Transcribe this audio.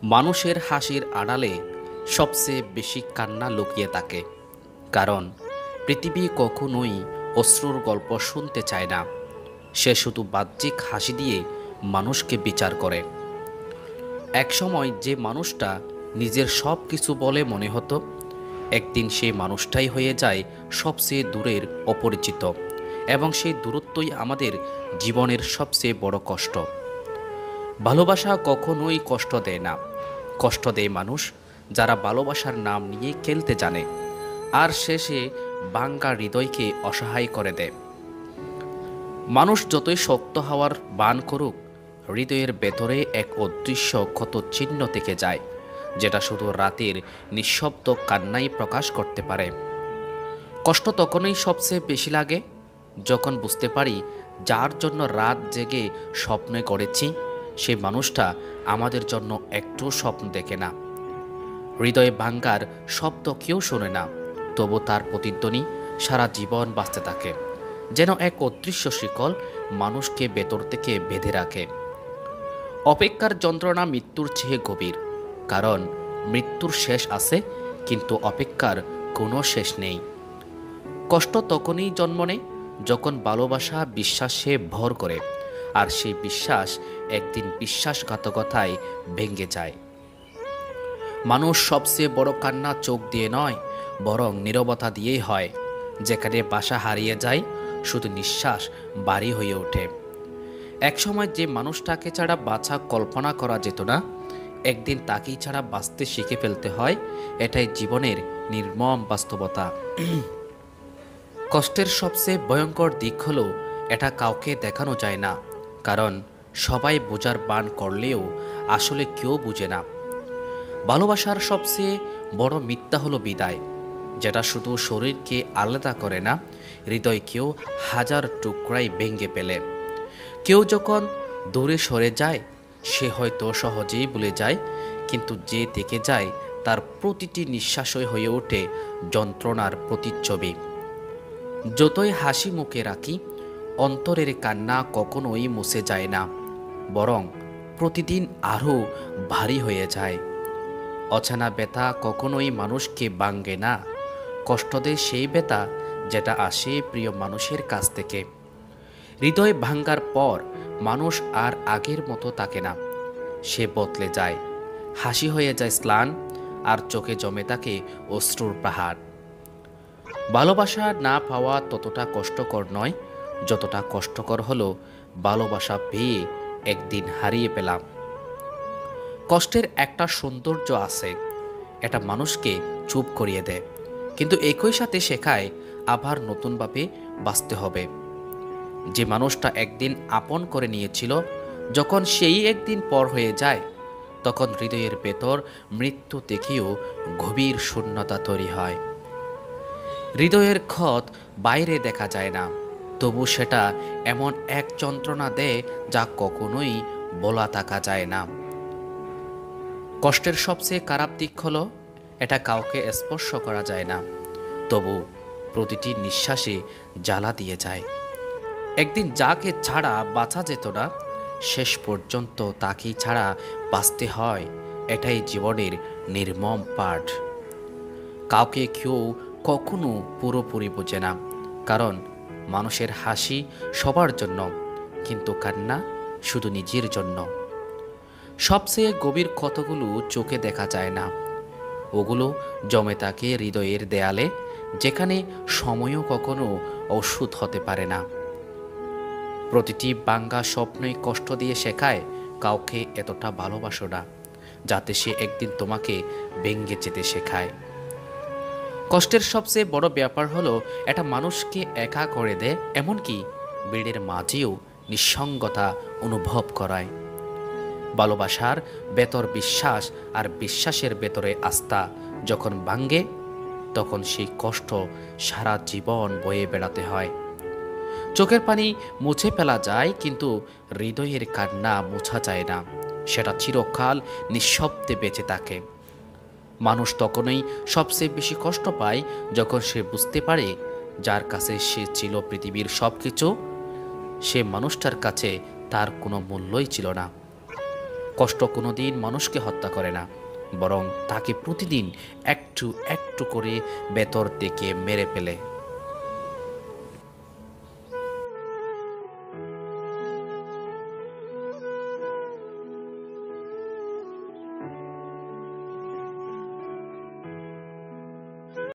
মানুষের হাসির আড়ালে সবচেয়ে বেশি কান্না লুকিয়ে থাকে। কারণ পৃথিবী কখনোই অশ্রুর গল্প শুনতে চায় না। সে শুধু বাহ্যিক হাসি দিয়ে মানুষকে বিচার করে। একসময় যে মানুষটা নিজের সব কিছু বলে মনে হতো, একদিন সেই মানুষটাই হয়ে যায় সবচেয়ে দূরের অপরিচিত, এবং সেই দূরত্বই আমাদের জীবনের সবচেয়ে বড় কষ্ট। ভালোবাসা কখনোই কষ্ট দেয় না। কষ্ট দেয় মানুষ যারা ভালোবাসার নাম নিয়ে খেলতে জানে, আর শেষে ভাঙা হৃদয়কে অসহায় করে দেয়। মানুষ যতই শক্ত হওয়ার বান করুক, হৃদয়ের ভেতরে এক অদৃশ্য ক্ষত চিহ্ন থেকে যায়, যেটা শুধু রাতের নিঃশব্দ কান্নাই প্রকাশ করতে পারে। কষ্ট তখনই সবচেয়ে বেশি লাগে যখন বুঝতে পারি যার জন্য রাত জেগে স্বপ্ন করেছি, সেই মানুষটা আমাদের জন্য একটু স্বপ্ন দেখে না। হৃদয়ে ভাঙ্গার শব্দ কেউ শোনে না, তবু তার প্রতিধ্বনি সারা জীবন বাঁচতে থাকে, যেন এক অদৃশ্য শিকল মানুষকে ভেতর থেকে বেঁধে রাখে। অপেক্ষার যন্ত্রণা মৃত্যুর চেয়ে গভীর, কারণ মৃত্যুর শেষ আছে, কিন্তু অপেক্ষার কোনো শেষ নেই। কষ্ট তখনই জন্ম নেয় যখন ভালোবাসা বিশ্বাসে ভর করে, আর সেই বিশ্বাস একদিন বিশ্বাসঘাতকতায় ভেঙে যায়। মানুষ সবচেয়ে বড় কান্না চোখ দিয়ে নয়, বরং নীরবতা দিয়েই হয়। যেখানে বাসা হারিয়ে যায়, শুধু নিঃশ্বাস ভারী হয়ে ওঠে। একসময় যে মানুষটাকে ছাড়া বাঁচা কল্পনা করা যেত না, একদিন তাকেই ছাড়া বাঁচতে শিখে ফেলতে হয়। এটাই জীবনের নির্মম বাস্তবতা। কষ্টের সবচেয়ে ভয়ঙ্কর দিক হলো এটা কাউকে দেখানো যায় না, কারণ সবাই বোঝার বান করলেও আসলে কেউ বুঝে না। ভালোবাসার সবচেয়ে বড় মিথ্যা হলো বিদায়, যেটা শুধু শরীরকে আলাদা করে না, হৃদয়কেও হাজার টুকরায় ভেঙে ফেলে। কেউ যখন দূরে সরে যায়, সে হয়তো সহজেই ভুলে যায়, কিন্তু যে থেকে যায় তার প্রতিটি নিঃশ্বাসই হয়ে ওঠে যন্ত্রণার প্রতিচ্ছবি। যতই হাসি মুখে রাখি, অন্তরের কান্না কখনোই মুছে যায় না, বরং প্রতিদিন আরও ভারী হয়ে যায়। অচেনা ব্যথা কখনোই মানুষকে ভাঙে না। কষ্ট দেয় সেই ব্যথা যেটা আসে প্রিয় মানুষের কাছ থেকে। হৃদয় ভাঙ্গার পর মানুষ আর আগের মতো থাকে না, সে বদলে যায়। হাসি হয়ে যায় স্লান, আর চোখে জমে থাকে অশ্রুর পাহাড়। ভালোবাসা না পাওয়া ততটা কষ্টকর নয়, যতটা কষ্টকর হলো ভালোবাসা পেয়ে একদিন হারিয়ে পেলাম। কষ্টের একটা সৌন্দর্য আছে, এটা মানুষকে চুপ করিয়ে দেয়, কিন্তু একই সাথে শেখায় আবার নতুনভাবে বাঁচতে হবে। যে মানুষটা একদিন আপন করে নিয়েছিল, যখন সেই একদিন পর হয়ে যায়, তখন হৃদয়ের ভেতর মৃত্যু থেকেও গভীর শূন্যতা তৈরি হয়। হৃদয়ের ক্ষত বাইরে দেখা যায় না, তবু সেটা এমন এক যন্ত্রণা দেয় যা কখনোই বলা থাকা যায় না। কষ্টের সবচেয়ে খারাপ দিক হলো এটা কাউকে স্পর্শ করা যায় না, তবু প্রতিটি নিঃশ্বাসে জ্বালা দিয়ে যায়। একদিন যাকে ছাড়া বাঁচা যেত না, শেষ পর্যন্ত তাকেই ছাড়া বাঁচতে হয়। এটাই জীবনের নির্মম পাঠ। কাউকে কেউ কখনো পুরোপুরি বোঝে না, কারণ মানুষের হাসি সবার জন্য, কিন্তু কান্না শুধু নিজের জন্য। সবচেয়ে গভীর ক্ষতগুলো চোখে দেখা যায় না, ওগুলো জমে থাকে হৃদয়ের দেয়ালে, যেখানে সময়ও কখনো ওষুধ হতে পারে না। প্রতিটি ভাঙ্গা স্বপ্নই কষ্ট দিয়ে শেখায় কাউকে এতটা ভালোবাসো না, যাতে সে একদিন তোমাকে ভেঙে যেতে শেখায়। কষ্টের সবচেয়ে বড় ব্যাপার হলো এটা মানুষকে একা করে দেয়, এমনকি ভিড়ের মাঝেও নিঃসঙ্গতা অনুভব করায়। ভালোবাসার ভেতর বিশ্বাস, আর বিশ্বাসের ভেতরে আস্থা যখন ভাঙ্গে, তখন সেই কষ্ট সারা জীবন বয়ে বেড়াতে হয়। চোখের পানি মুছে ফেলা যায়, কিন্তু হৃদয়ের কান্না মোছা যায় না, সেটা চিরকাল নিঃশব্দে বেঁচে থাকে। মানুষ তখনই সবচেয়ে বেশি কষ্ট পায় যখন সে বুঝতে পারে যার কাছে সে ছিল পৃথিবীর সব কিছু, সে মানুষটার কাছে তার কোনো মূল্যই ছিল না। কষ্ট কোনোদিন মানুষকে হত্যা করে না, বরং তাকে প্রতিদিন একটু একটু করে ভেতর থেকে মেরে ফেলে।